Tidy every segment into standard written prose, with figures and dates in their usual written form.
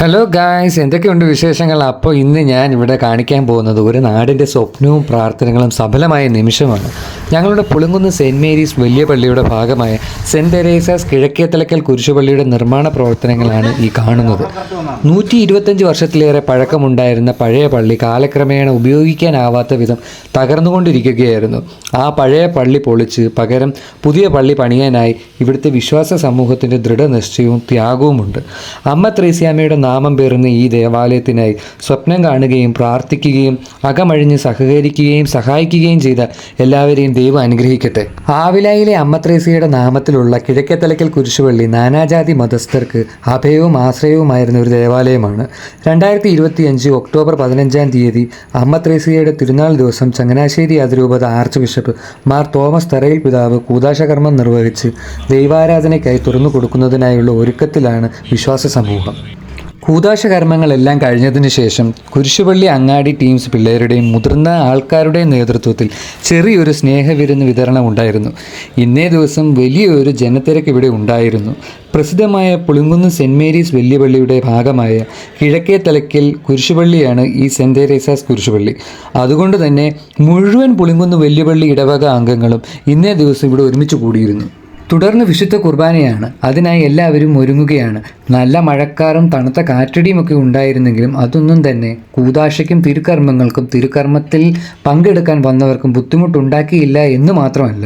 Hello guys, എന്തൊക്കെയുണ്ട് വിശേഷങ്ങൾ? അപ്പോൾ ഇന്ന് ഞാൻ ഇവിടെ കാണിക്കാൻ പോകുന്നത് ഒരു നാടിൻ്റെ സ്വപ്നവും പ്രാർത്ഥനകളും സഫലമായ നിമിഷമാണ്. ഞങ്ങളുടെ പുളുങ്കുന്ന് സെൻറ്റ് മേരീസ് വലിയ പള്ളിയുടെ ഭാഗമായ സെൻറ്റ് തെരേസാസ് കിഴക്കേത്തലക്കൽ കുരിശുപള്ളിയുടെ നിർമ്മാണ പ്രവർത്തനങ്ങളാണ് ഈ കാണുന്നത്. 125 വർഷത്തിലേറെ പഴക്കമുണ്ടായിരുന്ന പഴയ പള്ളി കാലക്രമേണ ഉപയോഗിക്കാനാവാത്ത വിധം തകർന്നുകൊണ്ടിരിക്കുകയായിരുന്നു. ആ പഴയ പള്ളി പൊളിച്ച് പകരം പുതിയ പള്ളി പണിയാനായി ഇവിടുത്തെ വിശ്വാസ സമൂഹത്തിൻ്റെ ദൃഢനിശ്ചയവും ത്യാഗവുമുണ്ട്. അമ്മ ത്രേസ്യാമ്മയുടെ നാമം പേറുന്ന ഈ ദേവാലയത്തിനായി സ്വപ്നം കാണുകയും പ്രാർത്ഥിക്കുകയും അകമഴിഞ്ഞ് സഹകരിക്കുകയും സഹായിക്കുകയും ചെയ്ത എല്ലാവരെയും ദൈവം അനുഗ്രഹിക്കട്ടെ. ആവിലായിലെ അമ്മ ത്രേസ്യയുടെ നാമത്തിലുള്ള കിഴക്കേത്തലക്കൽ കുരിശുപള്ളി നാനാജാതി മതസ്ഥർക്ക് അഭയവും ആശ്രയവുമായിരുന്ന ഒരു ദേവാലയമാണ്. 2025 ഒക്ടോബർ 15-ാം തീയതി അമ്മ ത്രേസ്യയുടെ തിരുനാൾ ദിവസം ചങ്ങനാശ്ശേരി അതിരൂപത ആർച്ച് ബിഷപ്പ് മാർ തോമസ് തറയിൽ പിതാവ് കൂദാശകർമ്മം നിർവഹിച്ച് ദൈവാരാധനയ്ക്കായി തുറന്നു കൊടുക്കുന്നതിനായുള്ള ഒരുക്കത്തിലാണ് വിശ്വാസ സമൂഹം. കൂദാശകർമ്മങ്ങളെല്ലാം കഴിഞ്ഞതിന് ശേഷം കുരിശുപള്ളി അങ്ങാടി ടീംസ് പിള്ളേരുടെയും മുതിർന്ന ആൾക്കാരുടെയും നേതൃത്വത്തിൽ ചെറിയൊരു സ്നേഹവിരുന്ന് വിതരണം ഉണ്ടായിരുന്നു. ഇന്നേ ദിവസം വലിയൊരു ജനത്തിരക്ക് ഇവിടെ ഉണ്ടായിരുന്നു. പ്രസിദ്ധമായ പുളുങ്കുന്ന് സെൻറ്റ് മേരീസ് വലിയ പള്ളിയുടെ ഭാഗമായ കിഴക്കേത്തലക്കൽ കുരിശുപള്ളിയാണ് ഈ സെൻറ്റ് തെരേസാസ് കുരിശുപള്ളി. അതുകൊണ്ട് തന്നെ മുഴുവൻ പുളുങ്കുന്ന് വലിയ പള്ളി ഇടവക അംഗങ്ങളും ഇന്നേ ദിവസം ഇവിടെ ഒരുമിച്ച് കൂടിയിരുന്നു. തുടർന്ന് വിശുദ്ധ കുർബാനയാണ്. അതിനായി എല്ലാവരും ഒരുങ്ങുകയാണ്. നല്ല മഴക്കാറും തണുത്ത കാറ്റടിയുമൊക്കെ ഉണ്ടായിരുന്നെങ്കിലും അതൊന്നും തന്നെ കൂദാശയ്ക്കും തിരുക്കർമ്മങ്ങൾക്കും തിരുക്കർമ്മത്തിൽ പങ്കെടുക്കാൻ വന്നവർക്കും ബുദ്ധിമുട്ടുണ്ടാക്കിയില്ല എന്ന് മാത്രമല്ല,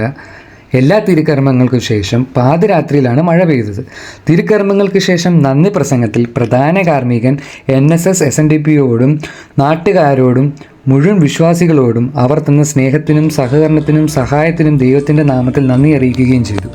എല്ലാ തിരുക്കർമ്മങ്ങൾക്കും ശേഷം പാതിരാത്രിയിലാണ് മഴ പെയ്തത്. തിരുക്കർമ്മങ്ങൾക്ക് ശേഷം നന്ദി പ്രസംഗത്തിൽ പ്രധാന കാർമ്മികൻ NSS SNDPയോടും നാട്ടുകാരോടും മുഴുവൻ വിശ്വാസികളോടും അവർ തന്ന സ്നേഹത്തിനും സഹകരണത്തിനും സഹായത്തിനും ദൈവത്തിൻ്റെ നാമത്തിൽ നന്ദി അറിയിക്കുകയും ചെയ്തു.